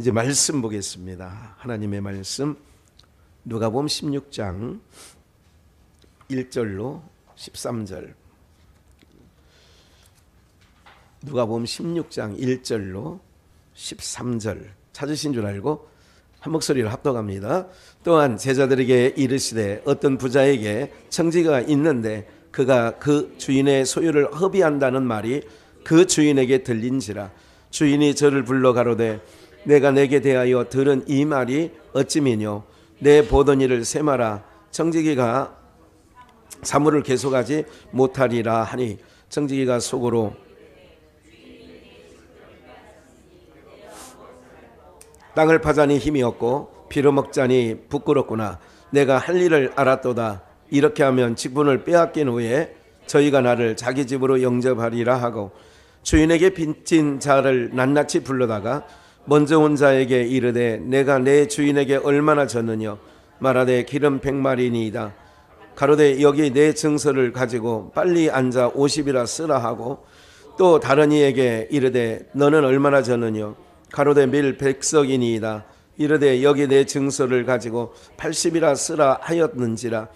이제 말씀 보겠습니다. 하나님의 말씀 누가복음 16장 1절로 13절. 누가복음 16장 1절로 13절 찾으신 줄 알고 한 목소리로 합독합니다. 또한 제자들에게 이르시되 어떤 부자에게 청지기가 있는데 그가 그 주인의 소유를 허비한다는 말이 그 주인에게 들린지라. 주인이 저를 불러 가로되 내가 내게 대하여 들은 이 말이 어찌미뇨. 내 보던 일을 세마라. 청지기가 사물을 계속하지 못하리라 하니 청지기가 속으로 땅을 파자니 힘이 없고 빌어먹자니 부끄럽구나. 내가 할 일을 알았도다. 이렇게 하면 직분을 빼앗긴 후에 저희가 나를 자기 집으로 영접하리라 하고 주인에게 빚진 자를 낱낱이 불러다가 먼저 온 자에게 이르되 내가 내 주인에게 얼마나 졌느냐. 말하되 기름 100마리니이다. 가로되 여기 내 증서를 가지고 빨리 앉아 50이라 쓰라 하고 또 다른 이에게 이르되 너는 얼마나 졌느냐. 가로되 밀 100석이니이다. 이르되 여기 내 증서를 가지고 80이라 쓰라 하였는지라.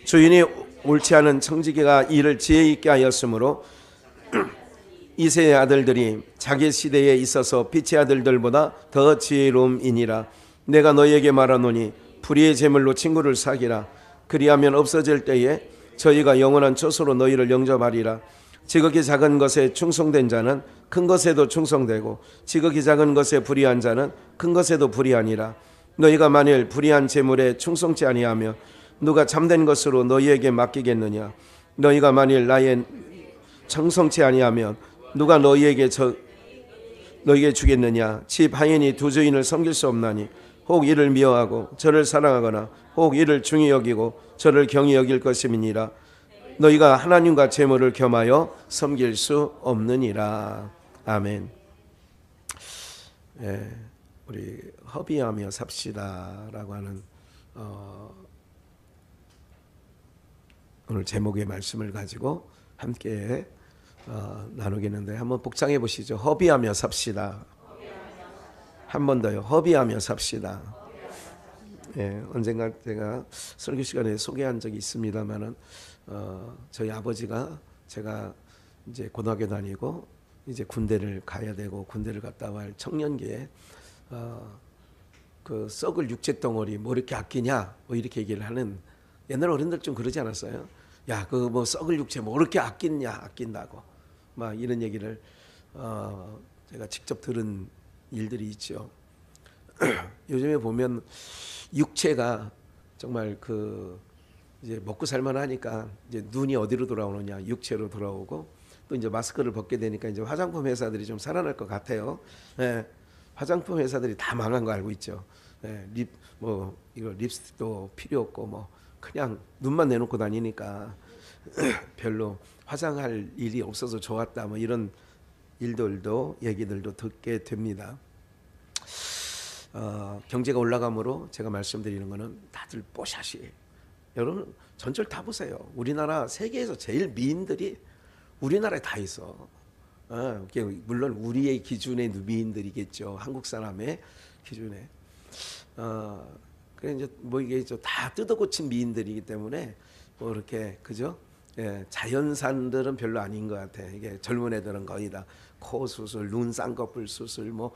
주인이 옳지 않은 청지기가 이를 지혜 있게 하였으므로 이새의 아들들이 자기 시대에 있어서 빛의 아들들보다 더 지혜로움이니라. 내가 너희에게 말하노니 불의의 제물로 친구를 사기라. 그리하면 없어질 때에 저희가 영원한 처소로 너희를 영접하리라. 지극히 작은 것에 충성된 자는 큰 것에도 충성되고 지극히 작은 것에 불의한 자는 큰 것에도 불의하니라. 너희가 만일 불의한 제물에 충성치 아니하며 누가 참된 것으로 너희에게 맡기겠느냐. 너희가 만일 나의 충성치 아니하면 누가 너희에게 주겠느냐. 집 하인이 두 주인을 섬길 수 없나니 혹 이를 미워하고 저를 사랑하거나 혹 이를 중히 여기고 저를 경히 여길 것임이니라. 너희가 하나님과 재물을 겸하여 섬길 수 없느니라. 아멘. 우리 허비하며 삽시다라고 하는 오늘 제목의 말씀을 가지고 함께 나누겠는데 한번 복창해 보시죠. 허비하며 삽시다. 한 번 더요. 허비하며 삽시다. 언젠가 제가 설교 시간에 소개한 적이 있습니다만은 저희 아버지가 제가 이제 고등학교 다니고 이제 군대를 가야 되고 군대를 갔다 갈 청년기에 그 썩을 육체 덩어리 뭐 이렇게 아끼냐 뭐 이렇게 얘기를 하는 옛날 어른들 좀 그러지 않았어요? 야, 그 뭐 썩을 육체 뭐 이렇게 아낀다고 막 이런 얘기를 제가 직접 들은 일들이 있죠. 요즘에 보면 육체가 정말 그 이제 먹고 살만하니까 이제 눈이 어디로 돌아오느냐 육체로 돌아오고 또 이제 마스크를 벗게 되니까 이제 화장품 회사들이 좀 살아날 것 같아요. 화장품 회사들이 다 망한 거 알고 있죠. 뭐 이거 립스틱도 필요 없고 뭐 그냥 눈만 내놓고 다니니까 별로 화장할 일이 없어서 좋았다 뭐 이런 일들도 얘기들도 듣게 됩니다. 경제가 올라감으로 제가 말씀드리는 거는 다들 뽀샤시. 여러분 전철 타보세요. 우리나라 세계에서 제일 미인들이 우리나라에 다 있어. 물론 우리의 기준의 미인들이겠죠. 한국 사람의 기준에. 그래 이제 뭐 이게 다 뜯어고친 미인들이기 때문에 뭐 이렇게 그죠? 자연산들은 별로 아닌 것 같아. 이게 젊은 애들은 거의 다 코 수술, 눈 쌍꺼풀 수술, 뭐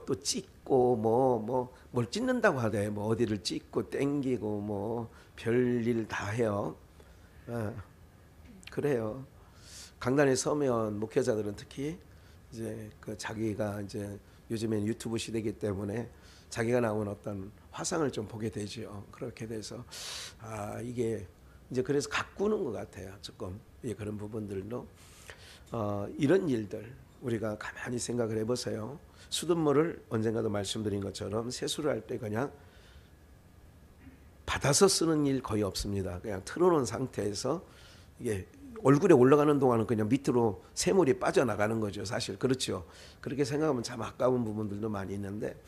또 찢고 뭘 찢는다고 하대. 뭐 어디를 찢고 땡기고 뭐 별일 다 해요. 그래요. 강단에 서면 목회자들은 특히 이제 그 자기가 이제 요즘엔 유튜브 시대이기 때문에 자기가 나온 어떤 화상을 좀 보게 되죠. 그렇게 돼서 이게 이제 그래서 가꾸는 것 같아요. 조금 그런 부분들도 이런 일들 우리가 가만히 생각을 해보세요. 수돗물을 언젠가도 말씀드린 것처럼 세수를 할 때 그냥 받아서 쓰는 일 거의 없습니다. 그냥 틀어놓은 상태에서 이게 얼굴에 올라가는 동안은 그냥 밑으로 새물이 빠져나가는 거죠. 사실 그렇죠. 그렇게 생각하면 참 아까운 부분들도 많이 있는데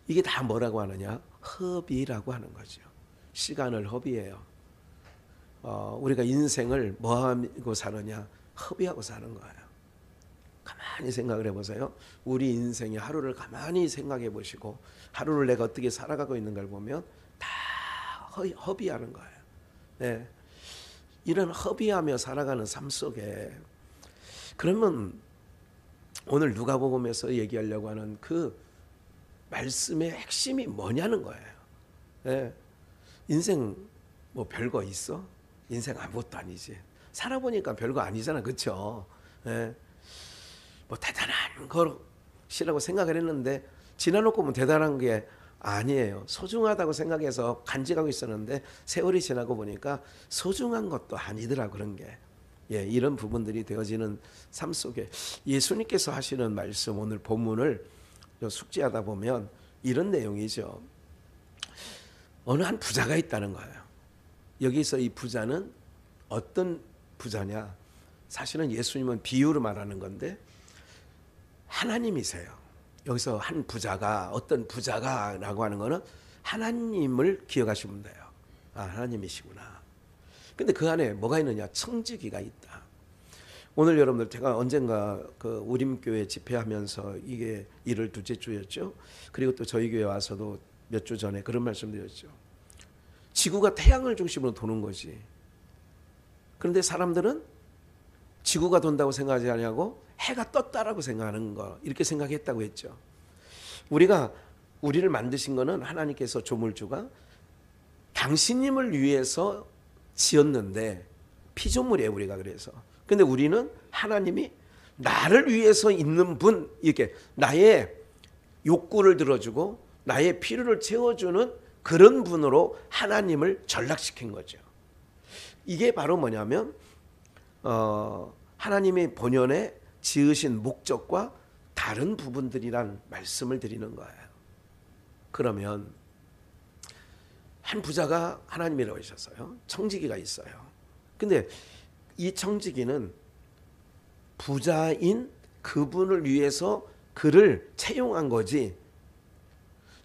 이게 다 뭐라고 하느냐? 허비라고 하는 거죠. 시간을 허비해요. 우리가 인생을 뭐 하고 사느냐? 허비하고 사는 거예요. 가만히 생각을 해보세요. 우리 인생의 하루를 가만히 생각해 보시고 하루를 내가 어떻게 살아가고 있는 걸 보면 다 허비하는 거예요. 네. 이런 허비하며 살아가는 삶 속에 그러면 오늘 누가복음에서 얘기하려고 하는 그 말씀의 핵심이 뭐냐는 거예요. 네. 인생 뭐 별거 있어? 인생 아무것도 아니지. 살아보니까 별거 아니잖아, 그렇죠? 네. 뭐 대단한 것이라고 생각을 했는데 지나놓고 보면 대단한 게 아니에요. 소중하다고 생각해서 간직하고 있었는데 세월이 지나고 보니까 소중한 것도 아니더라 그런 게. 예, 이런 부분들이 되어지는 삶 속에 예수님께서 하시는 말씀 오늘 본문을 숙지하다 보면 이런 내용이죠. 어느 한 부자가 있다는 거예요. 여기서 이 부자는 어떤 부자냐? 사실은 예수님은 비유로 말하는 건데 하나님이세요. 여기서 한 부자가 어떤 부자가라고 하는 거는 하나님을 기억하시면 돼요. 아, 하나님이시구나. 근데 그 안에 뭐가 있느냐? 청지기가 있다. 오늘 여러분들 제가 언젠가 그 우림교회 집회하면서 이게 1월 둘째 주였죠. 그리고 또 저희 교회 와서도 몇 주 전에 그런 말씀드렸죠. 지구가 태양을 중심으로 도는 거지. 그런데 사람들은 지구가 돈다고 생각하지 않냐고 해가 떴다라고 생각하는 거 이렇게 생각했다고 했죠. 우리를 만드신 거는 하나님께서 조물주가 당신님을 위해서 지었는데 피조물이에요 우리가. 그래서 근데 우리는 하나님이 나를 위해서 있는 분 이렇게 나의 욕구를 들어주고 나의 필요를 채워주는 그런 분으로 하나님을 전락시킨 거죠. 이게 바로 뭐냐면 하나님의 본연의 지으신 목적과 다른 부분들이란 말씀을 드리는 거예요. 그러면 한 부자가 하나님이라고 하셨어요. 청지기가 있어요. 근데 이 청지기는 부자인 그분을 위해서 그를 채용한 거지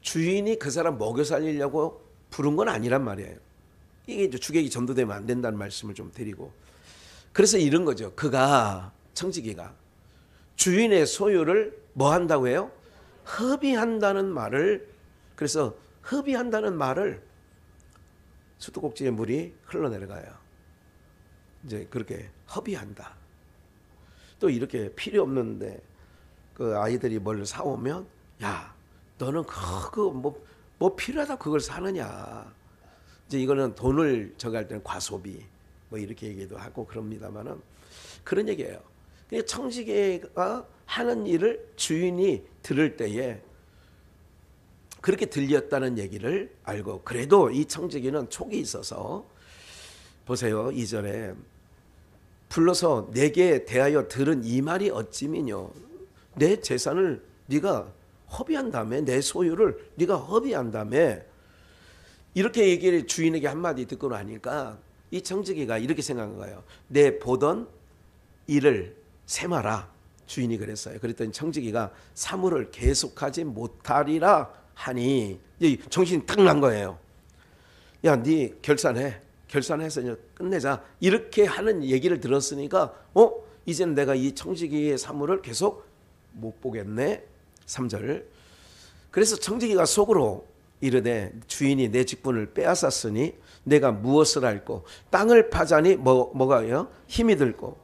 주인이 그 사람 먹여 살리려고 부른 건 아니란 말이에요. 이게 이제 주객이 전도되면 안 된다는 말씀을 좀 드리고 그래서 이런 거죠. 그가 청지기가 주인의 소유를 뭐 한다고 해요? 허비한다는 말을 그래서 허비한다는 말을 수도꼭지에 물이 흘러내려가요. 이제 그렇게 허비한다. 또 이렇게 필요 없는데 그 아이들이 뭘 사오면 야 너는 그거 뭐 필요하다 그걸 사느냐. 이제 이거는 돈을 저갈 때는 과소비 뭐 이렇게 얘기도 하고 그럽니다만은 그런 얘기예요. 청지기가 하는 일을 주인이 들을 때에 그렇게 들렸다는 얘기를 알고 그래도 이 청지기는 촉이 있어서 보세요. 2절에 불러서 내게 대하여 들은 이 말이 어찌미뇨 내 재산을 네가 허비한다며 내 소유를 네가 허비한다며 이렇게 얘기를 주인에게 한마디 듣고 나니까 이 청지기가 이렇게 생각한 거예요. 내 보던 일을 세마라. 주인이 그랬어요. 그랬더니 청지기가 사물을 계속하지 못하리라 하니 정신이 딱 난 거예요. 야, 네 결산해서 이제 끝내자. 이렇게 하는 얘기를 들었으니까 이제는 내가 이 청지기의 사물을 계속 못 보겠네. 3절. 그래서 청지기가 속으로 이르되 주인이 내 직분을 빼앗았으니 내가 무엇을 할꼬 땅을 파자니 뭐가요? 힘이 들고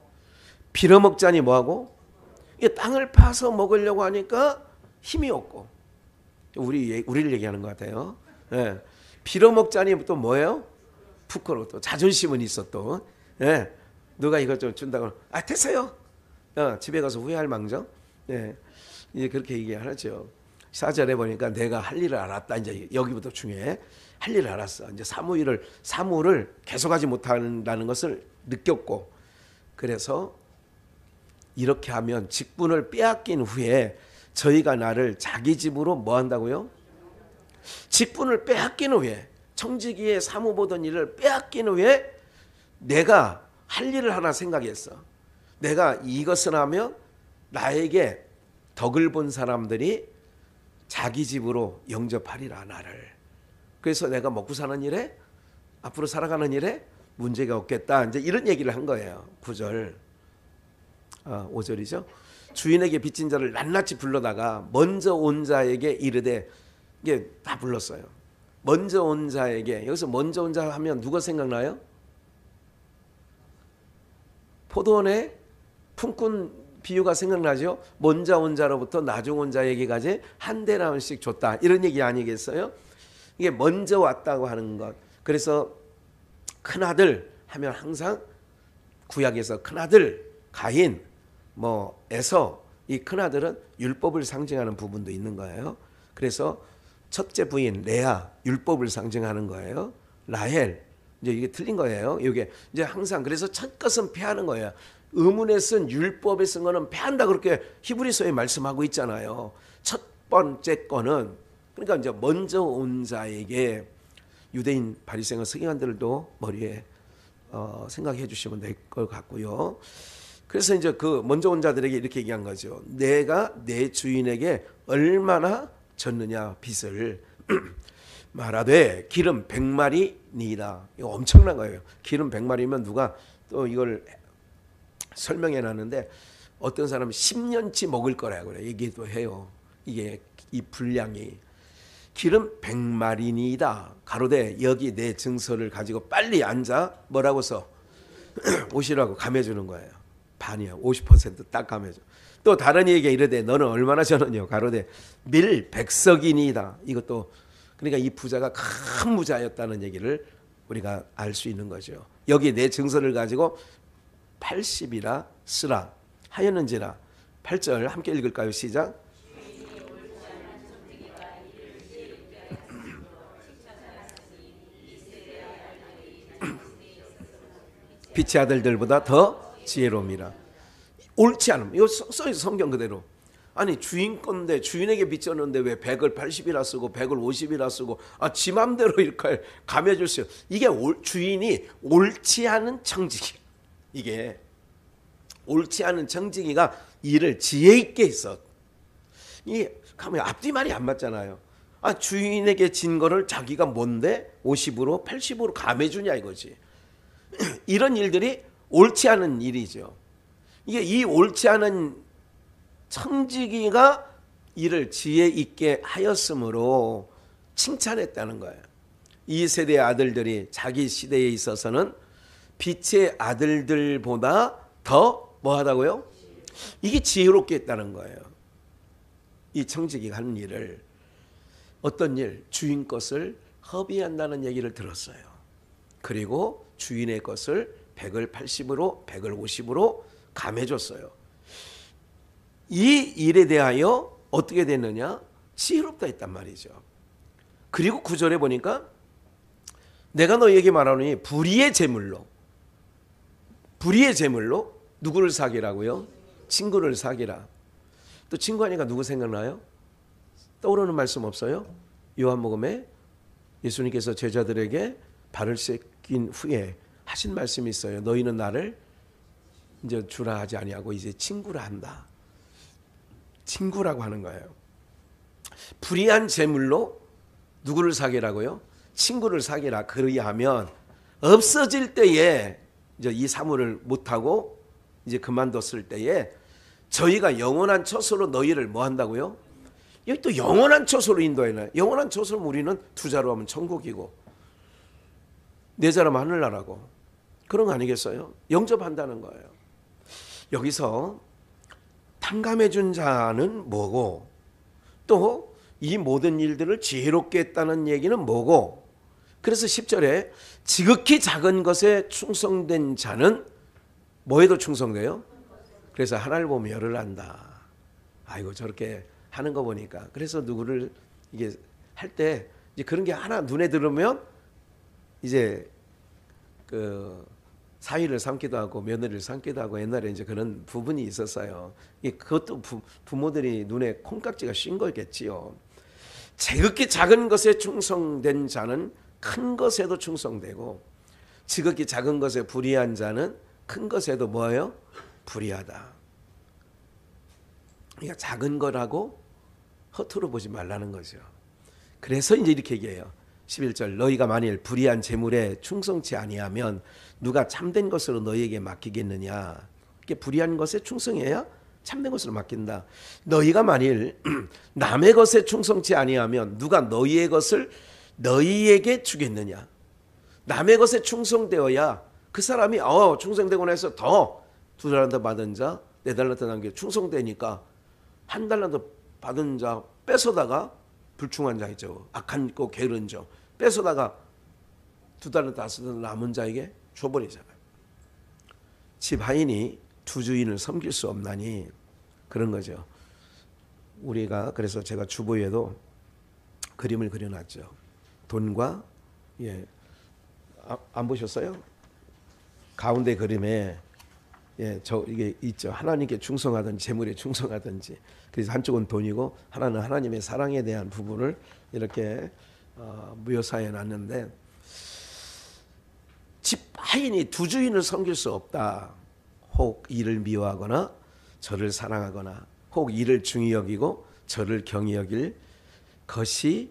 빌어먹자니 뭐하고 이게 땅을 파서 먹으려고 하니까 힘이 없고 우리를 얘기하는 것 같아요. 예. 빌어먹자니 또 뭐예요? 부끄러워. 또 자존심은 있어 또. 예. 누가 이것 좀 준다고 됐어요. 집에 가서 후회할 망정. 예. 이제 그렇게 얘기하죠. 4절에 보니까 내가 할 일을 알았다. 이제 여기부터 중요해. 할 일을 알았어. 이제 사무를 계속하지 못한다는 것을 느꼈고 그래서 이렇게 하면 직분을 빼앗긴 후에 저희가 나를 자기 집으로 뭐 한다고요? 직분을 빼앗긴 후에 청지기의 사무 보던 일을 빼앗긴 후에 내가 할 일을 하나 생각했어. 내가 이것을 하면 나에게 덕을 본 사람들이 자기 집으로 영접하리라 나를. 그래서 내가 먹고 사는 일에 앞으로 살아가는 일에 문제가 없겠다. 이제 이런 얘기를 한 거예요. 9절. 5절이죠. 주인에게 빚진 자를 낱낱이 불러다가 먼저 온 자에게 이르되, 이게 다 불렀어요. 먼저 온 자에게, 여기서 먼저 온 자 하면 누가 생각나요? 포도원에 품꾼 비유가 생각나죠? 먼저 온 자로부터 나중 온 자에게까지 한 데나씩 줬다, 이런 얘기 아니겠어요? 이게 먼저 왔다고 하는 것. 그래서 큰아들 하면 항상 구약에서 큰아들 가인, 뭐 에서, 이 큰아들은 율법을 상징하는 부분도 있는 거예요. 그래서 첫째 부인 레아, 율법을 상징하는 거예요. 라헬, 이제 이게 틀린 거예요. 이게 이제 항상, 그래서 첫 것은 패하는 거예요. 의문에 쓴, 율법에 쓴 거는 패한다, 그렇게 히브리서에 말씀하고 있잖아요. 첫 번째 거는, 그러니까 이제 먼저 온 자에게, 유대인 바리새인과 서기관들도 머리에 생각해 주시면 될 것 같고요. 그래서 이제 그 먼저 온 자들에게 이렇게 얘기한 거죠. 내가 내 주인에게 얼마나 졌느냐 빚을 말하되 기름 100마리니이다. 이거 엄청난 거예요. 기름 100마리면 누가 또 이걸 설명해 놨는데, 어떤 사람은 10년치 먹을 거라고 그래 얘기도 해요. 이게 이 분량이. 기름 100마리니이다. 가로되 여기 내 증서를 가지고 빨리 앉아. 뭐라고 써? 오시라고 감해주는 거예요. 반이야. 50% 감해줘. 또 다른 얘기가 이르되 너는 얼마나 졌느냐. 가로되 밀 100석이니이다. 이것도, 그러니까 이 부자가 큰 부자였다는 얘기를 우리가 알 수 있는 거죠. 여기 내 증서를 가지고 80이라 쓰라 하였는지라. 8절 함께 읽을까요? 시작. 빛의 아들들보다 더 지혜로움이라. 옳지 않음. 이거 써있어, 성경 그대로. 아니 주인 건데, 주인에게 빚졌는데 왜 100을 80이라 쓰고 100을 50이라 쓰고, 지 맘대로 이렇게 감해줄 수. 이게 주인이 옳지 않은 청지기. 이게 옳지 않은 청지기가 일을 지혜 있게 했어. 이게 가면 앞뒤 말이 안 맞잖아요. 주인에게 진 거를 자기가 뭔데 50으로 80으로 감해주냐 이거지. 이런 일들이 옳지 않은 일이죠. 이게 이 옳지 않은 청지기가 이를 지혜 있게 하였으므로 칭찬했다는 거예요. 이 세대의 아들들이 자기 시대에 있어서는 빛의 아들들보다 더 뭐하다고요? 이게 지혜롭게 했다는 거예요. 이 청지기가 하는 일을. 어떤 일? 주인 것을 허비한다는 얘기를 들었어요. 그리고 주인의 것을 100을 80으로 100을 50으로 감해줬어요. 이 일에 대하여 어떻게 됐느냐? 지혜롭다 했단 말이죠. 그리고 9절에 보니까 내가 너에게 말하노니 불의의 제물로 누구를 사기라고요? 친구를 사기라. 또 친구 하니까 누구 생각나요? 떠오르는 말씀 없어요? 요한복음에 예수님께서 제자들에게 발을 씻긴 후에 하신 말씀이 있어요. 너희는 나를 이제 주라 하지 아니하고 이제 친구라 한다. 친구라고 하는 거예요. 불의한 제물로 누구를 사기라고요? 친구를 사기라. 그리하면 없어질 때에 이제 이 사물을 못하고 이제 그만뒀을 때에 저희가 영원한 처소로 너희를 뭐 한다고요? 여기 또 영원한 처소로 인도해놔요. 영원한 처소는 우리는 두 자로 하면 천국이고 네 자로 하면 하늘나라고. 그런 거 아니겠어요? 영접한다는 거예요. 여기서 탕감해 준 자는 뭐고, 또 이 모든 일들을 지혜롭게 했다는 얘기는 뭐고. 그래서 10절에 지극히 작은 것에 충성된 자는 뭐에도 충성돼요? 그래서 하나를 보면 열을 안다. 아이고 저렇게 하는 거 보니까. 그래서 누구를 이게 할 때 이제 그런 게 하나 눈에 들으면 이제 그 사위를 삼기도 하고 며느리를 삼기도 하고, 옛날에 이제 그런 부분이 있었어요. 그것도 부모들이 눈에 콩깍지가 씌인 거겠지요. 지극히 작은 것에 충성된 자는 큰 것에도 충성되고, 지극히 작은 것에 불의한 자는 큰 것에도 뭐예요? 불의하다. 그러니까 작은 거라고 허투루 보지 말라는 거죠. 그래서 이제 이렇게 얘기해요. 11절 너희가 만일 불의한 재물에 충성치 아니하면 누가 참된 것으로 너희에게 맡기겠느냐. 이게 불의한 것에 충성해야 참된 것으로 맡긴다. 너희가 만일 남의 것에 충성치 아니하면 누가 너희의 것을 너희에게 주겠느냐. 남의 것에 충성되어야 그 사람이 충성되고 나서 더 2달란트 받은 자 4달란트 남겨 충성되니까 1달란트 받은 자 뺏어다가 불충한 자이죠. 악한 거 게으른 자 뺏어다가 2달란트 5달란트 남은 자에게 줘버리잖아요. 집 하인이 두 주인을 섬길 수 없나니 그런 거죠. 우리가 그래서 제가 주보에도 그림을 그려놨죠. 돈과 안 보셨어요? 가운데 그림에 이게 있죠. 하나님께 충성하든지 재물에 충성하든지. 그래서 한쪽은 돈이고 하나는 하나님의 사랑에 대한 부분을 이렇게 묘사해 놨는데 집 하인이 두 주인을 섬길 수 없다. 혹 이를 미워하거나 저를 사랑하거나 혹 이를 중히 여기고 저를 경히 여길 것이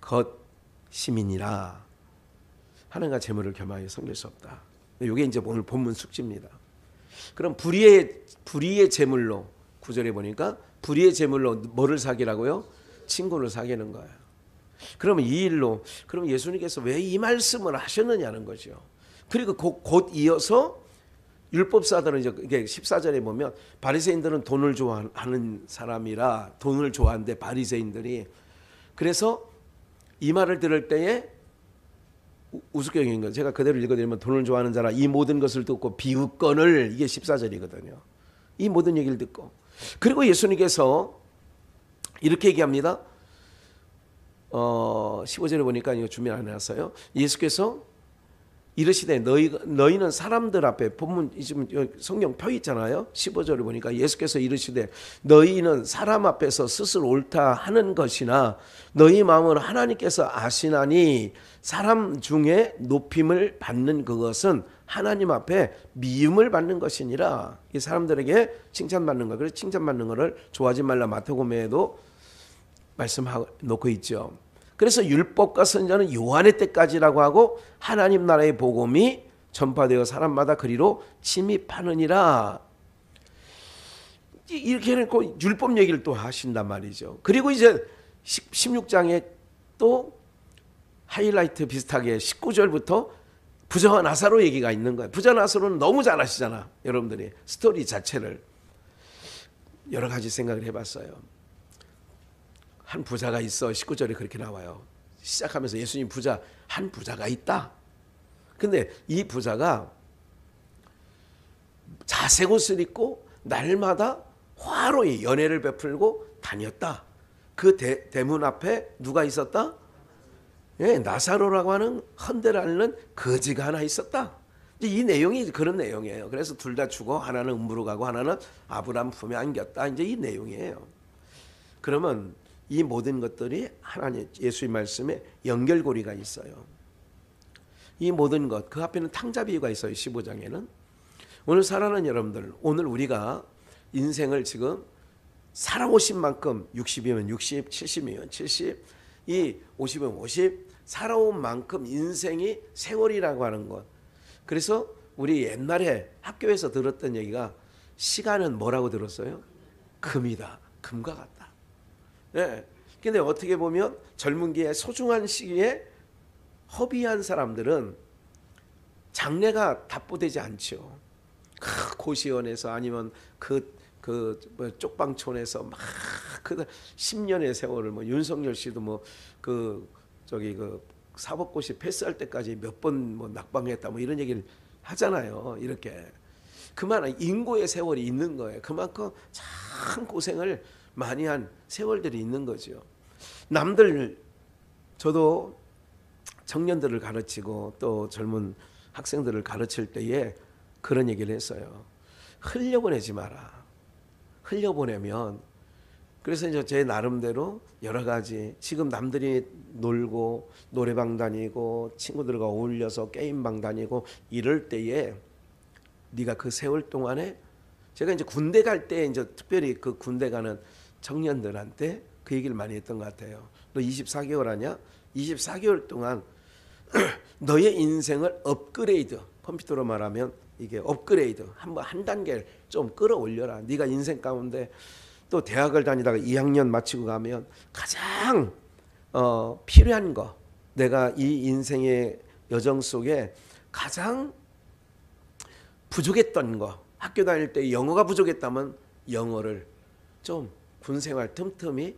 겉시민이라. 하나님과 재물을 겸하여 섬길 수 없다. 이게 이제 오늘 본문 숙지입니다. 그럼 불의의 재물로 9절에 보니까 불의의 재물로 뭐를 사귀라고요? 친구를 사귀는 거예요. 그러면 이 일로 그럼 예수님께서 왜 이 말씀을 하셨느냐는 거죠. 그리고 곧 이어서 율법사들은 이게 14절에 보면 바리새인들은 돈을 좋아하는 사람이라 돈을 좋아하는데 바리새인들이 그래서 이 말을 들을 때에 우습게 여기는 거예요. 제가 그대로 읽어드리면 돈을 좋아하는 자라 이 모든 것을 듣고 비웃건을 이게 14절이거든요. 이 모든 얘기를 듣고 그리고 예수님께서 이렇게 얘기합니다. 15절에 보니까 이거 준비 안 해놨어요. 예수께서 이르시되 너희는 사람들 앞에 본문 지금 성경 펴 있잖아요. 15절에 보니까 예수께서 이르시되 너희는 사람 앞에서 스스로 옳다 하는 것이나 너희 마음을 하나님께서 아시나니 사람 중에 높임을 받는 그것은 하나님 앞에 미움을 받는 것이니라. 이 사람들에게 칭찬받는 것, 그래서 칭찬받는 것을 좋아하지 말라 마태복음에도 말씀하고 놓고 있죠. 그래서 율법과 선지자는 요한의 때까지라고 하고 하나님 나라의 복음이 전파되어 사람마다 그리로 침입하느니라. 이렇게 해놓고 율법 얘기를 또 하신단 말이죠. 그리고 이제 16장에 또 하이라이트 비슷하게 19절부터 부자와 나사로 얘기가 있는 거예요. 부자 나사로는 너무 잘 아시잖아. 여러분들이 스토리 자체를 여러 가지 생각을 해봤어요. 한 부자가 있어. 19절에 그렇게 나와요. 시작하면서 예수님 한 부자가 있다. 근데 이 부자가 자색 옷을 입고 날마다 화로에 연회를 베풀고 다녔다. 그 대문 앞에 누가 있었다? 나사로라고 하는 헌데를 앓는 거지가 하나 있었다. 이 내용이 그런 내용이에요. 그래서 둘 다 죽어 하나는 음부로 가고 하나는 아브라함 품에 안겼다. 이제 이 내용이에요. 그러면 이 모든 것들이 하나님 예수의 말씀에 연결고리가 있어요. 이 모든 것, 그 앞에는 탕자비유가 있어요. 15장에는. 오늘 살아가는 여러분들, 오늘 우리가 인생을 지금 살아오신 만큼 60이면 60, 70이면 70, 이 50이면 50 살아온 만큼 인생이 세월이라고 하는 것. 그래서 우리 옛날에 학교에서 들었던 얘기가 시간은 뭐라고 들었어요? 금이다. 금과 같다. 네. 근데 어떻게 보면 젊은 기에 소중한 시기에 허비한 사람들은 장래가 답보되지 않죠. 고시원에서 아니면 쪽방촌에서 막 그 10년의 세월을 윤석열 씨도 사법고시 패스할 때까지 몇 번 낙방했다 이런 얘기를 하잖아요. 이렇게 그만한 인고의 세월이 있는 거예요. 그만큼 참 고생을 많이 한 세월들이 있는 거죠. 저도 청년들을 가르치고 또 젊은 학생들을 가르칠 때에 그런 얘기를 했어요. 흘려보내지 마라. 흘려보내면 그래서 이제 제 나름대로 여러 가지 지금 남들이 놀고 노래방 다니고 친구들과 어울려서 게임방 다니고 이럴 때에 네가 그 세월 동안에 제가 이제 군대 갈 때 이제 특별히 그 군대 가는 청년들한테 그 얘기를 많이 했던 것 같아요. 너 24개월 하냐? 24개월 동안 너의 인생을 업그레이드, 컴퓨터로 말하면 이게 업그레이드 한번 한 단계를 좀 끌어올려라. 네가 인생 가운데 또 대학을 다니다가 2학년 마치고 가면 가장 필요한 거, 내가 이 인생의 여정 속에 가장 부족했던 거, 학교 다닐 때 영어가 부족했다면 영어를 좀 군생활 틈틈이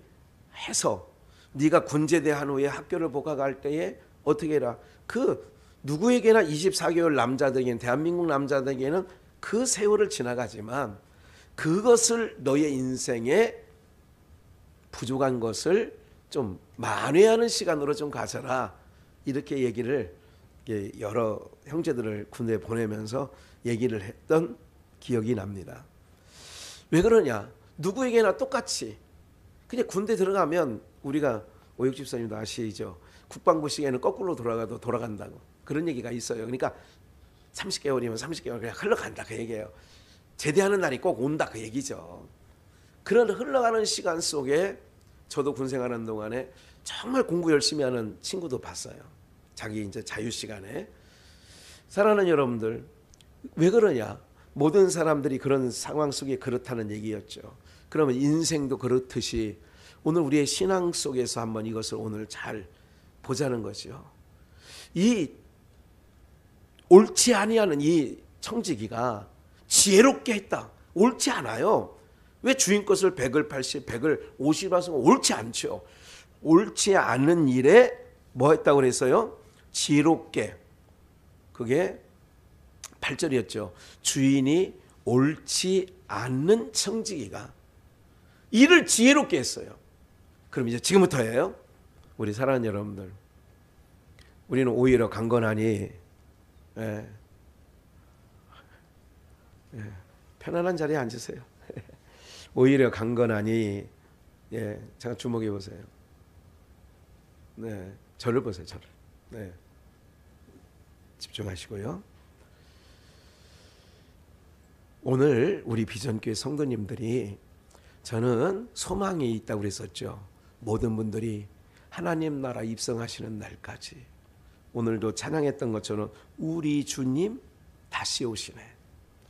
해서 네가 군제대 한 후에 학교를 복학할 때에 어떻게 해라. 그 누구에게나 24개월 남자들에게는, 대한민국 남자들에게는 그 세월을 지나가지만 그것을 너의 인생에 부족한 것을 좀 만회하는 시간으로 좀 가져라. 이렇게 얘기를 여러 형제들을 군대에 보내면서 얘기를 했던 기억이 납니다. 왜 그러냐? 누구에게나 똑같이 그냥 군대 들어가면 우리가 오육 집사님도 아시죠? 국방부 시계는 거꾸로 돌아가도 돌아간다고 그런 얘기가 있어요. 그러니까 30개월이면 30개월 그냥 흘러간다 그 얘기예요. 제대하는 날이 꼭 온다 그 얘기죠. 그런 흘러가는 시간 속에 저도 군 생활하는 동안에 정말 공부 열심히 하는 친구도 봤어요. 자기 이제 자유 시간에. 사랑하는 여러분들, 왜 그러냐? 모든 사람들이 그런 상황 속에 그렇다는 얘기였죠. 그러면 인생도 그렇듯이 오늘 우리의 신앙 속에서 한번 이것을 오늘 잘 보자는 거죠. 이 옳지 아니하는 이 청지기가 지혜롭게 했다. 옳지 않아요. 왜 주인 것을 100을 80, 100을 50 하서 옳지 않죠. 옳지 않은 일에 뭐 했다고 그랬어요? 지혜롭게. 그게 8절이었죠. 주인이 옳지 않는 청지기가 일을 지혜롭게 했어요. 그럼 이제 지금부터예요. 우리 사랑하는 여러분들, 우리는 오히려 강건하니 편안한 자리에 앉으세요. 오히려 강건하니 잠깐 주목해 보세요. 네, 저를 보세요. 저를. 네, 집중하시고요. 오늘 우리 비전교회 성도님들이 저는 소망이 있다고 그랬었죠. 모든 분들이 하나님 나라 입성하시는 날까지. 오늘도 찬양했던 것처럼 우리 주님 다시 오시네.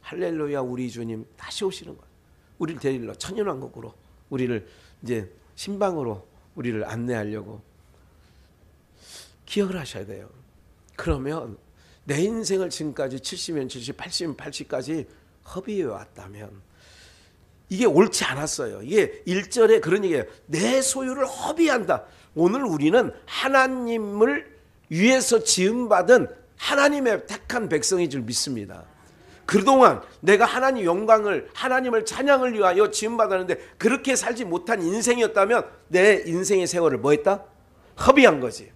할렐루야, 우리 주님 다시 오시는 거예요. 우리를 데리러 천연왕국으로, 우리를 이제 신방으로 우리를 안내하려고. 기억을 하셔야 돼요. 그러면 내 인생을 지금까지 70년 70, 80년 80까지 허비해 왔다면 이게 옳지 않았어요. 이게 1절에 그런 얘기예요. 내 소유를 허비한다. 오늘 우리는 하나님을 위해서 지음받은 하나님의 택한 백성인 줄 믿습니다. 그동안 내가 하나님 영광을, 하나님을 찬양을 위하여 지음받았는데 그렇게 살지 못한 인생이었다면 내 인생의 세월을 뭐 했다? 허비한 거지.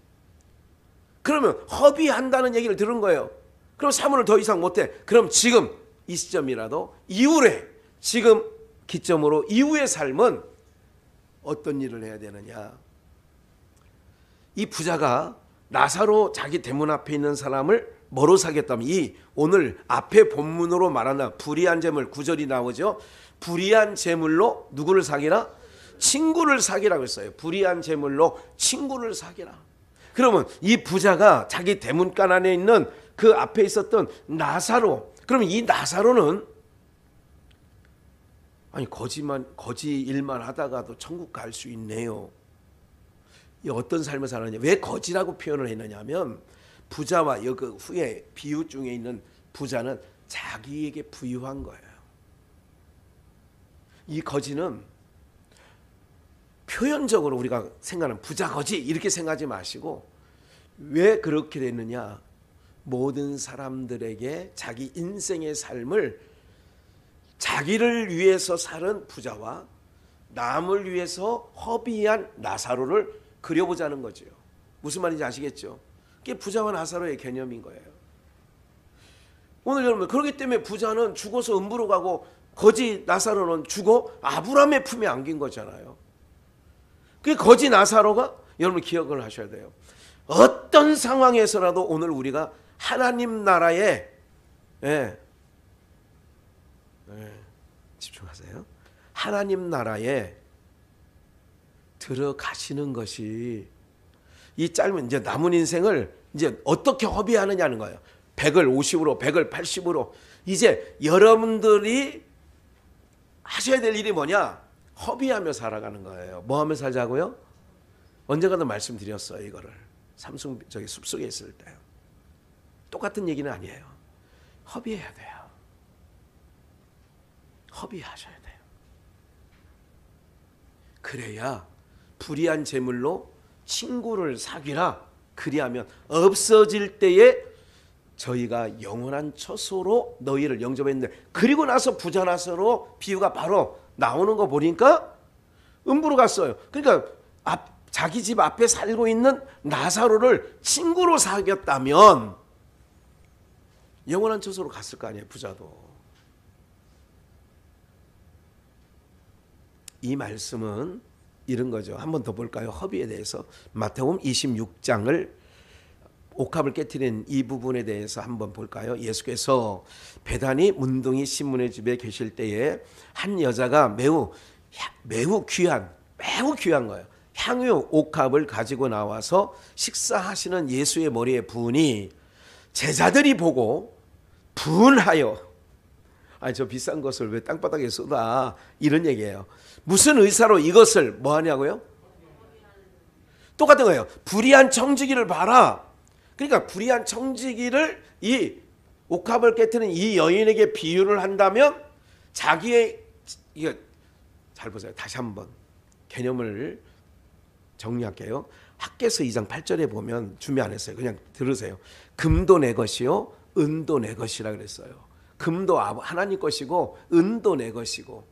그러면 허비한다는 얘기를 들은 거예요. 그럼 사문을 더 이상 못해. 그럼 지금 이 시점이라도 이후에, 지금 기점으로 이후의 삶은 어떤 일을 해야 되느냐. 이 부자가 나사로 자기 대문 앞에 있는 사람을 뭐로 사겠다면, 이 오늘 앞에 본문으로 말하는 불의한 재물 9절이 나오죠. 불의한 재물로 누구를 사기라? 친구를 사기라고 했어요. 불의한 재물로 친구를 사기라. 그러면 이 부자가 자기 대문간 안에 있는 그 앞에 있었던 나사로, 그러면 이 나사로는 아니 거지 일만 하다가도 천국 갈 수 있네요. 이 어떤 삶을 살았냐? 왜 거지라고 표현을 했느냐면 부자와 여기 후에 비유 중에 있는 부자는 자기에게 부유한 거예요. 이 거지는 표현적으로 우리가 생각하는 부자 거지 이렇게 생각하지 마시고, 왜 그렇게 됐느냐? 모든 사람들에게 자기 인생의 삶을 자기를 위해서 사는 부자와 남을 위해서 허비한 나사로를 그려보자는 거죠. 무슨 말인지 아시겠죠? 그게 부자와 나사로의 개념인 거예요. 오늘 여러분, 그렇기 때문에 부자는 죽어서 음부로 가고 거지 나사로는 죽어 아브라함의 품에 안긴 거잖아요. 그 거지 나사로가, 여러분 기억을 하셔야 돼요. 어떤 상황에서라도 오늘 우리가 하나님 나라에 집중하세요. 하나님 나라에 들어가시는 것이, 이 짧은 이제 남은 인생을 이제 어떻게 허비하느냐는 거예요. 100을 50으로, 100을 80으로. 이제 여러분들이 하셔야 될 일이 뭐냐? 허비하며 살아가는 거예요. 뭐 하며 살자고요? 언젠가도 말씀드렸어요. 이거를 숲속에 있을 때 똑같은 얘기는 아니에요. 허비해야 돼요. 허비하셔야 돼요. 그래야 불의한 재물로 친구를 사귀라. 그리하면 없어질 때에 저희가 영원한 처소로 너희를 영접했는데, 그리고 나서 부자 나사로 비유가 바로 나오는 거 보니까 음부로 갔어요. 그러니까 자기 집 앞에 살고 있는 나사로를 친구로 사귀었다면 영원한 처소로 갔을 거 아니에요. 부자도. 이 말씀은 이런 거죠. 한 번 더 볼까요? 허비에 대해서. 마태복음 26장을 옥합을 깨트린 이 부분에 대해서 한번 볼까요? 예수께서 베다니 문둥이 시몬의 집에 계실 때에 한 여자가 매우 귀한 거예요. 향유 옥합을 가지고 나와서 식사하시는 예수의 머리에 부으니 제자들이 보고 분하여, 저 비싼 것을 왜 땅바닥에 쏟아, 이런 얘기예요. 무슨 의사로 이것을 뭐 하냐고요? 똑같은 거예요. 불의한 청지기를 봐라. 그러니까 불의한 청지기를 이 옥합을 깨트리는 이 여인에게 비유를 한다면 자기의, 이거 잘 보세요. 다시 한번 개념을 정리할게요. 학개서 2장 8절에 보면 준비 안 했어요. 그냥 들으세요. 금도 내 것이요 은도 내 것이라 그랬어요. 금도 하나님 것이고 은도 내 것이고.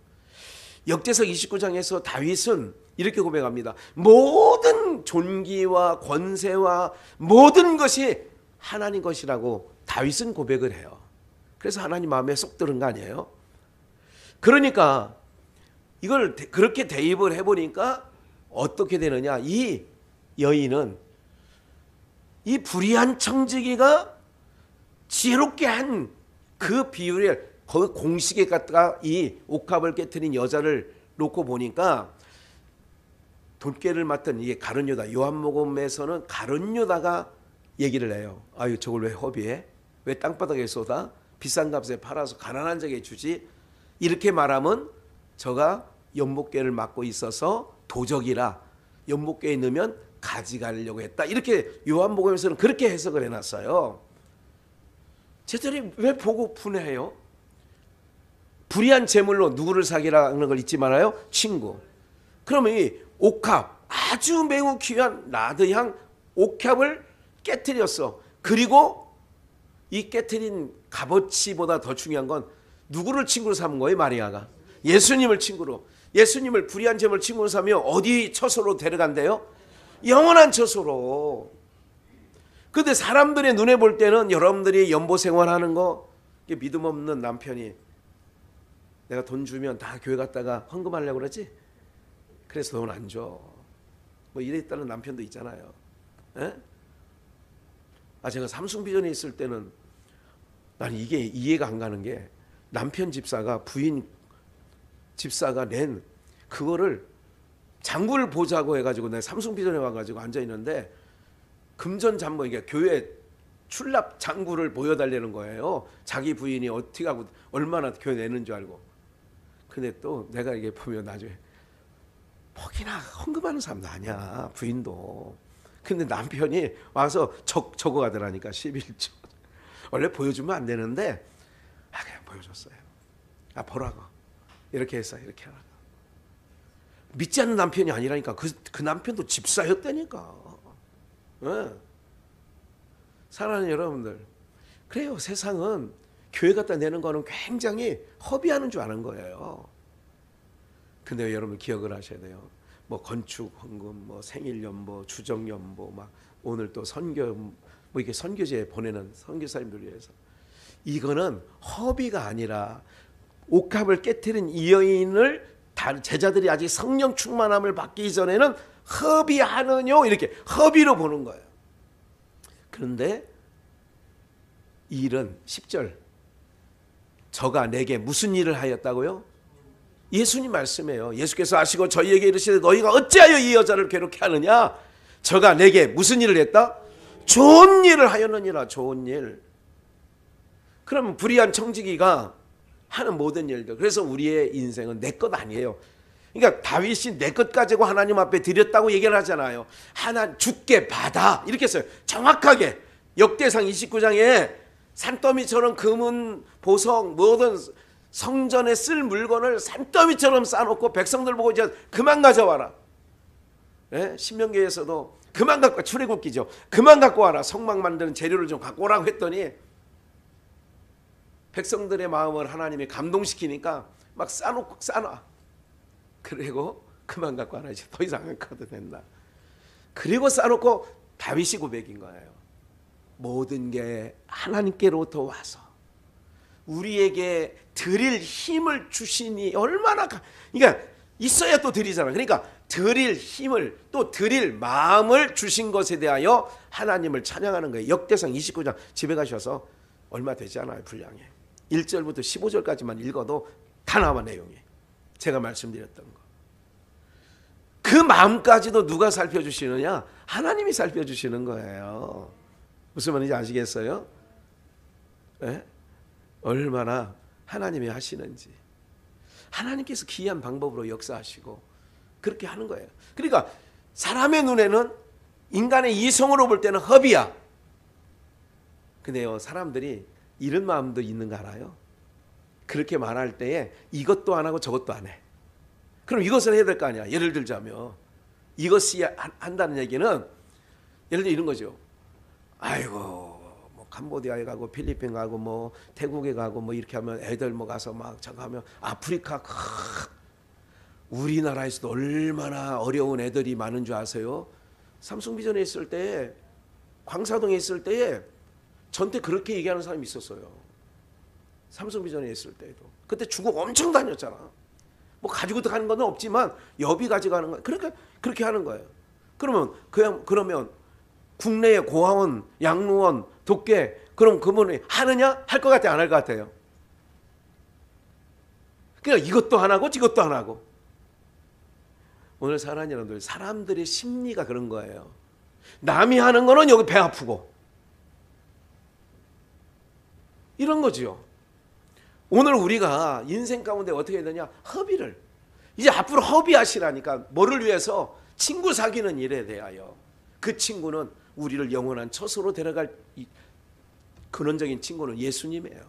역대석 29장에서 다윗은 이렇게 고백합니다. 모든 존귀와 권세와 모든 것이 하나님 것이라고 다윗은 고백을 해요. 그래서 하나님 마음에 쏙 들은 거 아니에요? 그러니까 이걸 그렇게 대입을 해보니까 어떻게 되느냐? 이 여인은 이 불의한 청지기가 지혜롭게 한 그 비유를 거기 공식에 갖다가 이 옥합을 깨트린 여자를 놓고 보니까 돈깨를 맡은 이게 가룟 유다, 요한복음에서는 가룟 유다가 얘기를 해요. 아유, 저걸 왜 허비해? 왜 땅바닥에 쏟아? 비싼 값에 팔아서 가난한 자에게 주지? 이렇게 말하면 저가 연못궤를 맡고 있어서 도적이라 연못궤에 넣으면 가져가려고 했다. 이렇게 요한복음에서는 그렇게 해석을 해놨어요. 제자들이 왜 보고 분해해요? 불의한 재물로 누구를 사귀라는 걸 잊지 말아요? 친구. 그러면 이 옥합, 아주 매우 귀한 나드향 옥합을 깨트렸어. 그리고 이 깨트린 값어치보다 더 중요한 건 누구를 친구로 삼은 거예요? 마리아가 예수님을 친구로. 예수님을 불의한 재물 친구로 삼으면 어디 처소로 데려간대요? 영원한 처소로. 근데 사람들의 눈에 볼 때는 여러분들이 연보 생활하는 거, 믿음 없는 남편이 내가 돈 주면 다 교회 갔다가 헌금하려고 그러지? 그래서 돈 안 줘. 뭐 이랬다는 남편도 있잖아요. 에? 제가 삼성비전에 있을 때는 나는 이게 이해가 안 가는 게, 남편 집사가 부인 집사가 낸 그거를 장부를 보자고 해가지고 내가 삼성비전에 와가지고 앉아 있는데 금전 잠보, 이게 교회 출납 장부를 보여달라는 거예요. 자기 부인이 어떻게 하고 얼마나 교회 내는 줄 알고. 근데 또 내가 이게 보면 나중에 퍽이나 헌금하는 사람도 아니야, 부인도. 근데 남편이 와서 적어가더라니까 11조. 원래 보여주면 안 되는데 그냥 보여줬어요. 보라고. 이렇게 해서 이렇게 하라고. 믿지 않는 남편이 아니라니까. 그 남편도 집사였다니까. 네. 사랑하는 여러분들, 그래요. 세상은 교회 갖다 내는 거는 굉장히 허비하는 줄 아는 거예요. 근데 여러분 기억을 하셔야 돼요. 뭐 건축 헌금, 뭐 생일연보, 주정연보, 막 오늘 또 선교, 뭐 이렇게 선교지에 보내는 선교사님들 위해서, 이거는 허비가 아니라 옥합을 깨트린 이 여인을 제자들이 아직 성령 충만함을 받기 전에는 허비하느뇨, 이렇게 허비로 보는 거예요. 그런데 이 일은 10절, 저가 내게 무슨 일을 하였다고요? 예수님 말씀이에요. 예수께서 아시고 저희에게 이르시되 너희가 어찌하여 이 여자를 괴롭게 하느냐? 저가 내게 무슨 일을 했다? 좋은 일을 하였느니라. 좋은 일. 그러면 불의한 청지기가 하는 모든 일들, 그래서 우리의 인생은 내 것 아니에요. 그러니까 다윗이 내 것 가지고 하나님 앞에 드렸다고 얘기를 하잖아요. 하나 주께 받아 이렇게 써요. 정확하게 역대상 29장에 산더미처럼 금은 보석 모든 성전에 쓸 물건을 산더미처럼 쌓아놓고 백성들 보고 이제 그만 가져와라. 예? 신명기에서도 그만 갖고, 출애굽기죠. 그만 갖고 와라. 성막 만드는 재료를 좀 갖고 오라고 했더니 백성들의 마음을 하나님이 감동시키니까 막 싸놓고 싸놔. 그리고 그만 갖고 와라. 이제 더 이상 안 가도 된다. 그리고 싸놓고 다윗이 고백인 거예요. 모든 게 하나님께로부터 와서 우리에게 드릴 힘을 주시니 얼마나 그러니까 있어야 또 드리잖아. 그러니까 드릴 힘을 또 드릴 마음을 주신 것에 대하여 하나님을 찬양하는 거예요. 역대상 29장 집에 가셔서 얼마 되지 않아요. 분량에 1절부터 15절까지만 읽어도 다 나와 내용이. 제가 말씀드렸던 거. 그 마음까지도 누가 살펴주시느냐? 하나님이 살펴주시는 거예요. 무슨 말인지 아시겠어요? 네? 얼마나 하나님이 하시는지. 하나님께서 기이한 방법으로 역사하시고 그렇게 하는 거예요. 그러니까 사람의 눈에는 인간의 이성으로 볼 때는 허비야. 근데요, 사람들이 이런 마음도 있는 거 알아요? 그렇게 말할 때에 이것도 안 하고 저것도 안 해. 그럼 이것을 해야 될 거 아니야. 예를 들자면 이것이 한다는 얘기는 예를 들어 이런 거죠. 아이고 뭐 캄보디아에 가고 필리핀 가고 뭐 태국에 가고 뭐 이렇게 하면 애들 뭐 가서 막 저거 하면 아프리카 우리나라에서도 얼마나 어려운 애들이 많은 줄 아세요? 삼성비전에 있을 때, 광사동에 있을 때에 전때 그렇게 얘기하는 사람이 있었어요. 삼성비전에 있을 때도. 그때 중국 엄청 다녔잖아. 뭐 가지고 가는 건 없지만 여비 가져가는 거 그렇게 하는 거예요. 그러면 국내의 고아원, 양로원, 독계 그럼 그분이 하느냐? 할 것 같아, 안 할 것 같아요? 그러니까 이것도 안 하고 저것도 안 하고. 오늘 사랑하는 여러분들, 사람들의 심리가 그런 거예요. 남이 하는 거는 여기 배 아프고 이런 거죠. 오늘 우리가 인생 가운데 어떻게 해야 되냐? 허비를. 이제 앞으로 허비하시라니까. 뭐를 위해서? 친구 사귀는 일에 대하여. 그 친구는 우리를 영원한 처소로 데려갈 근원적인 친구는 예수님이에요.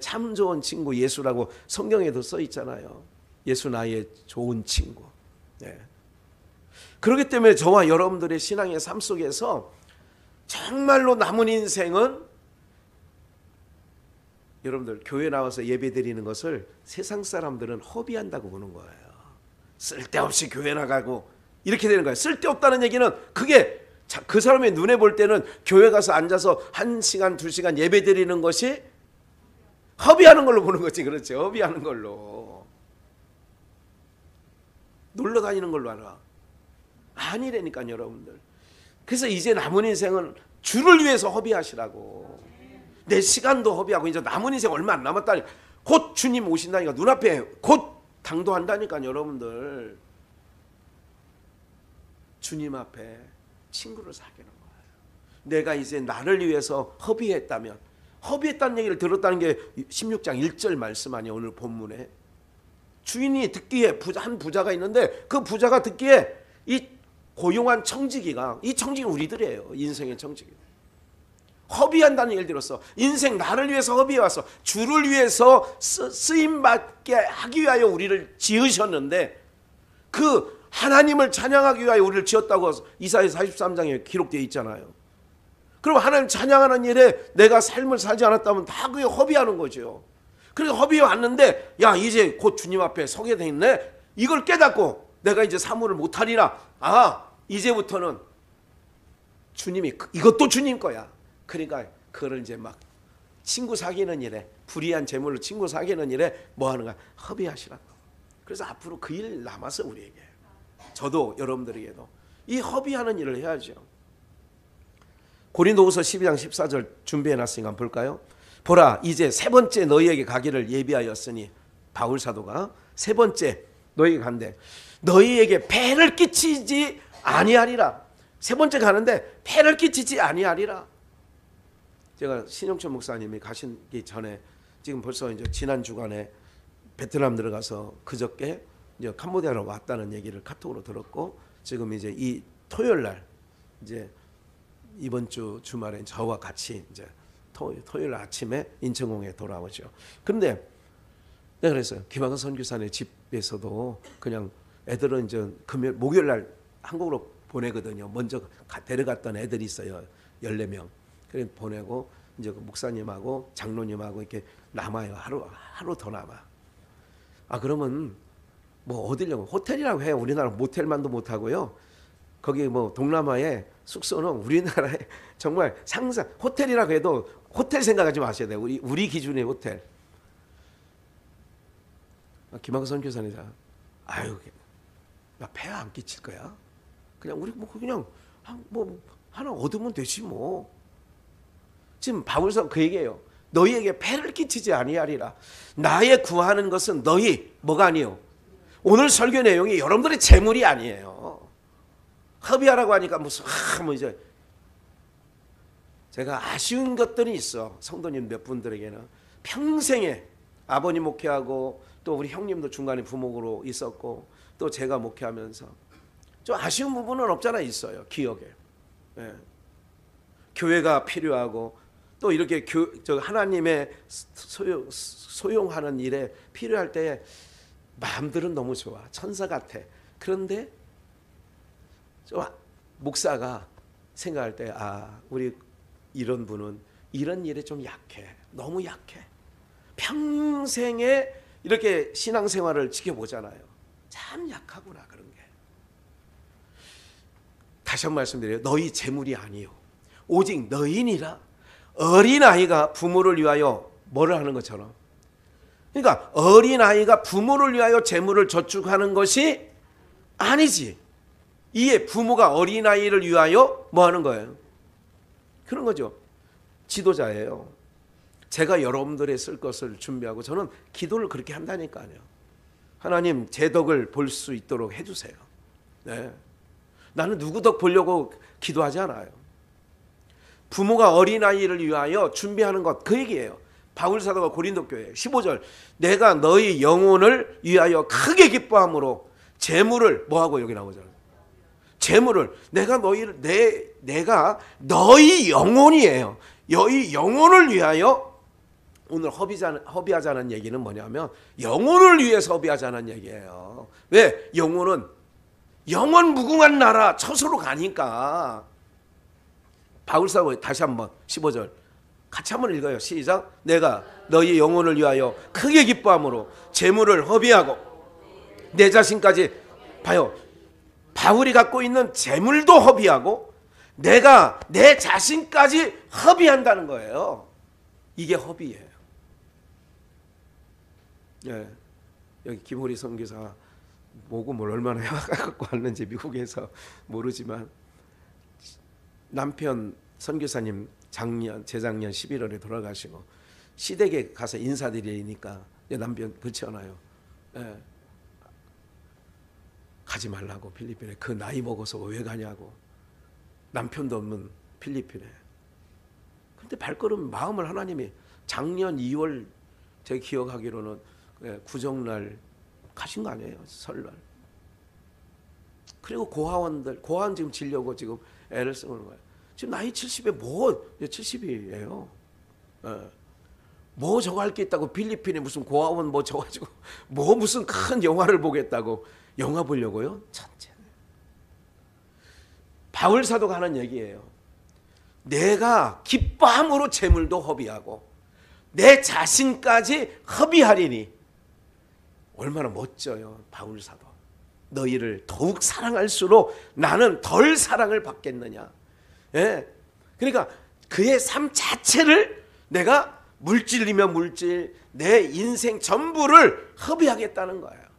참 좋은 친구 예수라고 성경에도 써 있잖아요. 예수 나의 좋은 친구. 그렇기 때문에 저와 여러분들의 신앙의 삶 속에서 정말로 남은 인생은 여러분들 교회 나와서 예배 드리는 것을 세상 사람들은 허비한다고 보는 거예요. 쓸데없이 교회 나가고 이렇게 되는 거예요. 쓸데없다는 얘기는 그게 그 사람의 눈에 볼 때는 교회 가서 앉아서 1시간 2시간 예배 드리는 것이 허비하는 걸로 보는 거지. 그렇죠. 허비하는 걸로. 놀러 다니는 걸로 알아. 아니라니까요, 여러분들. 그래서 이제 남은 인생은 주를 위해서 허비하시라고. 내 시간도 허비하고 이제 남은 인생 얼마 안 남았다니. 곧 주님 오신다니까. 눈앞에 곧 당도한다니까요, 여러분들. 주님 앞에 친구를 사귀는 거예요. 내가 이제 나를 위해서 허비했다면, 허비했다는 얘기를 들었다는 게 16장 1절 말씀 아니에요, 오늘 본문에. 주인이 듣기에 한 부자가 있는데 그 부자가 듣기에 이 고용한 청지기가, 이 청지기는 우리들이에요. 인생의 청지기. 허비한다는 얘기를 들었어. 인생 나를 위해서 허비해왔어. 주를 위해서 쓰임받게 하기 위하여 우리를 지으셨는데 그 하나님을 찬양하기 위하여 우리를 지었다고 이사야 43장에 기록되어 있잖아요. 그럼 하나님 찬양하는 일에 내가 삶을 살지 않았다면 다 그게 허비하는 거죠. 그래서 허비해 왔는데 야 이제 곧 주님 앞에 서게 돼 있네. 이걸 깨닫고 내가 이제 사물을 못하리라. 아 이제부터는 주님이 이것도 주님 거야. 그러니까 그걸 이제 막 친구 사귀는 일에, 불의한 재물로 친구 사귀는 일에 뭐 하는가? 허비하시라고. 그래서 앞으로 그 일 남아서 우리에게, 저도 여러분들에게도 이 허비하는 일을 해야죠. 고린도후서 12장 14절 준비해놨으니까 볼까요? 보라 이제 세 번째 너희에게 가기를 예비하였으니, 바울 사도가 세 번째 너희에게 간대. 너희에게 폐를 끼치지 아니하리라. 세 번째 가는데 폐를 끼치지 아니하리라. 제가 신영철 목사님이 가시기 전에 지금 벌써 이제 지난 주간에 베트남 들어가서 그저께 이제 캄보디아로 왔다는 얘기를 카톡으로 들었고, 지금 이제 이 토요일 날 이제 이번 주 주말에 저와 같이 이제 토요일 아침에 인천공에 돌아오죠. 그런데 내가 그랬어요. 김학원 선교사님 집에서도 그냥 애들은 이제 목요일 날 한국으로 보내거든요. 먼저 데려갔던 애들이 있어요. 14명. 그래 보내고 이제 그 목사님하고 장로님하고 이렇게 남아요. 하루 더 남아. 아 그러면 뭐 어디려고 호텔이라고 해요. 우리나라 모텔만도 못 하고요. 거기 뭐 동남아의 숙소는 우리나라에 정말 상상 호텔이라고 해도 호텔 생각하지 마셔야 돼요. 우리 기준의 호텔. 김학원 선교사님, 아유, 나 폐 안 끼칠 거야. 그냥 우리 뭐 그냥 뭐 하나 얻으면 되지 뭐. 지금 바울서 그 얘기예요. 너희에게 폐를 끼치지 아니하리라. 나의 구하는 것은 너희 뭐가 아니요. 오늘 설교 내용이 여러분들의 재물이 아니에요. 협의하라고 하니까 무슨 뭐 이제 제가 아쉬운 것들이 있어. 성도님 몇 분들에게는 평생에 아버님 목회하고 또 우리 형님도 중간에 부목으로 있었고 또 제가 목회하면서 좀 아쉬운 부분은 없잖아 있어요. 기억에. 예. 교회가 필요하고 또 이렇게 하나님의 소용하는 일에 필요할 때 마음들은 너무 좋아. 천사 같아. 그런데 좀 목사가 생각할 때 우리 이런 분은 이런 일에 좀 약해. 너무 약해. 평생에 이렇게 신앙생활을 지켜보잖아요. 참 약하구나 그런 게. 다시 한 번 말씀드려요. 너희 재물이 아니요. 오직 너희니라. 어린아이가 부모를 위하여 뭐를 하는 것처럼. 그러니까 어린아이가 부모를 위하여 재물을 저축하는 것이 아니지. 이에 부모가 어린아이를 위하여 뭐 하는 거예요? 그런 거죠. 지도자예요. 제가 여러분들의 쓸 것을 준비하고 저는 기도를 그렇게 한다니까요. 하나님 제 덕을 볼 수 있도록 해주세요. 네. 나는 누구 덕 보려고 기도하지 않아요. 부모가 어린아이를 위하여 준비하는 것 그 얘기예요. 바울사도가 고린도 교회 15절 내가 너희 영혼을 위하여 크게 기뻐함으로 재물을 뭐하고 여기 나오잖아요. 재물을 내가 너희 영혼이에요. 너희 영혼을 위하여 오늘 허비하자는 얘기는 뭐냐면 영혼을 위해서 허비하자는 얘기예요. 왜? 영혼은 영원 무궁한 나라 처소로 가니까. 바울사도 다시 한번 15절 같이 한번 읽어요. 시작. 내가 너희 영혼을 위하여 크게 기뻐함으로 재물을 허비하고 내 자신까지 봐요. 바울이 갖고 있는 재물도 허비하고 내가 내 자신까지 허비한다는 거예요. 이게 허비예요. 예, 여기 김호리 선교사 모금을 얼마나 해갖고 왔는지 미국에서 모르지만 남편 선교사님 재작년 11월에 돌아가시고 시댁에 가서 인사드리니까 남편 그렇잖아요. 예. 가지 말라고 필리핀에. 그 나이 먹어서 왜 가냐고. 남편도 없는 필리핀에. 근데 발걸음 마음을 하나님이 작년 2월 제 기억하기로는 구정날 가신 거 아니에요. 설날. 그리고 고아원 지금 지려고 지금 애를 쓰는 거예요. 지금 나이 70에 70이에요. 뭐 저거 할 게 있다고 필리핀에 무슨 고아원 뭐 저 가지고 뭐 무슨 큰 영화를 보겠다고 영화 보려고요? 천재네. 바울 사도가 하는 얘기예요. 내가 기뻐함으로 재물도 허비하고 내 자신까지 허비하리니. 얼마나 멋져요. 바울 사도. 너희를 더욱 사랑할수록 나는 덜 사랑을 받겠느냐. 예. 그러니까 그의 삶 자체를 내가 물질이면 물질, 내 인생 전부를 허비하겠다는 거예요.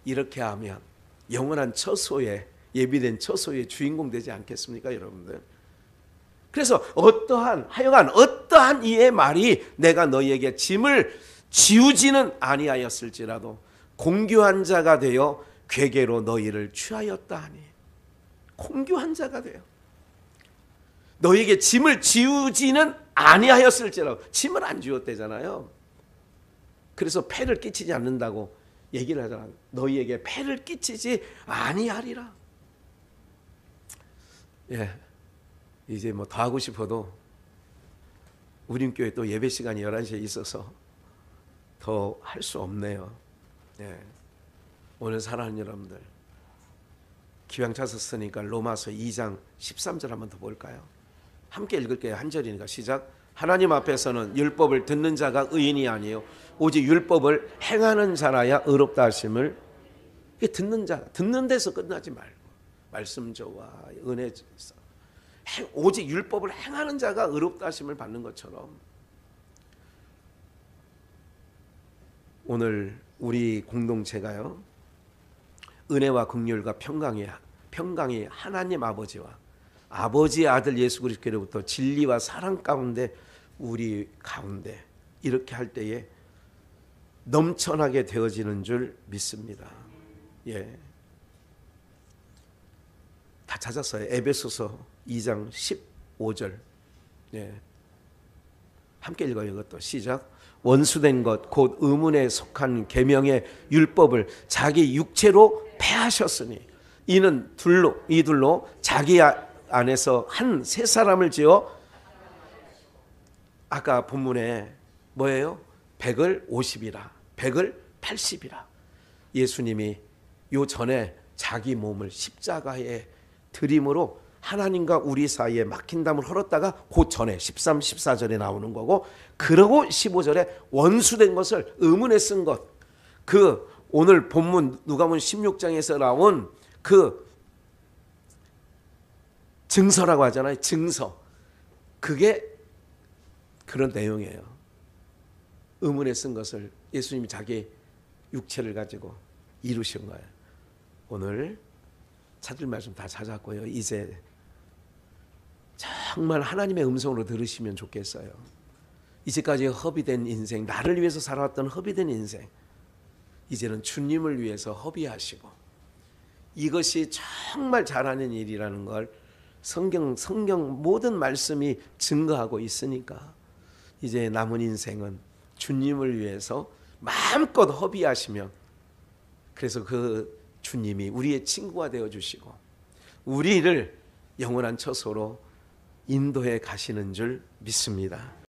이렇게 하면 영원한 처소에 예비된 처소의 주인공 되지 않겠습니까, 여러분들? 그래서 하여간 어떠한 이의 말이 내가 너희에게 짐을 지우지는 아니하였을지라도 공교한 자가 되어 괴계로 너희를 취하였다 하니. 공교한 자가 되어 너에게 짐을 지우지는 아니하였을지라도 짐을 안 지웠대잖아요. 그래서 폐를 끼치지 않는다고 얘기를 하잖아요. 너희에게 폐를 끼치지 아니하리라. 예, 이제 뭐 더 하고 싶어도 우림교회 또 예배 시간이 11시에 있어서 더 할 수 없네요. 예, 오늘 사랑하는 여러분들, 기왕 차서 쓰니까 로마서 2장 13절 한번 더 볼까요? 함께 읽을게요. 한 절이니까 시작. 하나님 앞에서는 율법을 듣는 자가 의인이 아니요 오직 율법을 행하는 자라야 의롭다 하심을. 듣는 자, 듣는 데서 끝나지 말고 말씀저와 은혜에서 오직 율법을 행하는 자가 의롭다 하심을 받는 것처럼 오늘 우리 공동체가요, 은혜와 긍휼과 평강이 하나님 아버지와 아버지의 아들 예수 그리스도로부터 진리와 사랑 가운데 우리 가운데 이렇게 할 때에 넘쳐나게 되어지는 줄 믿습니다. 예, 다 찾았어요. 에베소서 2장 15절. 예, 함께 읽어요. 이것도 시작. 원수된 것 곧 의문에 속한 계명의 율법을 자기 육체로 폐하셨으니 이는 이둘로 자기 안에서 한 새 사람을 지어, 아까 본문에 뭐예요? 100을 50이라 100을 80이라. 예수님이 요 전에 자기 몸을 십자가에 드림으로 하나님과 우리 사이에 막힌 담을 헐었다가 그 전에 13, 14절에 나오는 거고, 그러고 15절에 원수된 것을 의문에 쓴 것, 그 오늘 본문 누가복음 16장에서 나온 그 증서라고 하잖아요. 증서. 그게 그런 내용이에요. 의문에 쓴 것을 예수님이 자기 육체를 가지고 이루신 거예요. 오늘 찾을 말씀 다 찾았고요. 이제 정말 하나님의 음성으로 들으시면 좋겠어요. 이제까지 허비된 인생, 나를 위해서 살아왔던 허비된 인생, 이제는 주님을 위해서 허비하시고, 이것이 정말 잘하는 일이라는 걸 성경 모든 말씀이 증거하고 있으니까 이제 남은 인생은 주님을 위해서 마음껏 허비하시며, 그래서 그 주님이 우리의 친구가 되어주시고 우리를 영원한 처소로 인도해 가시는 줄 믿습니다.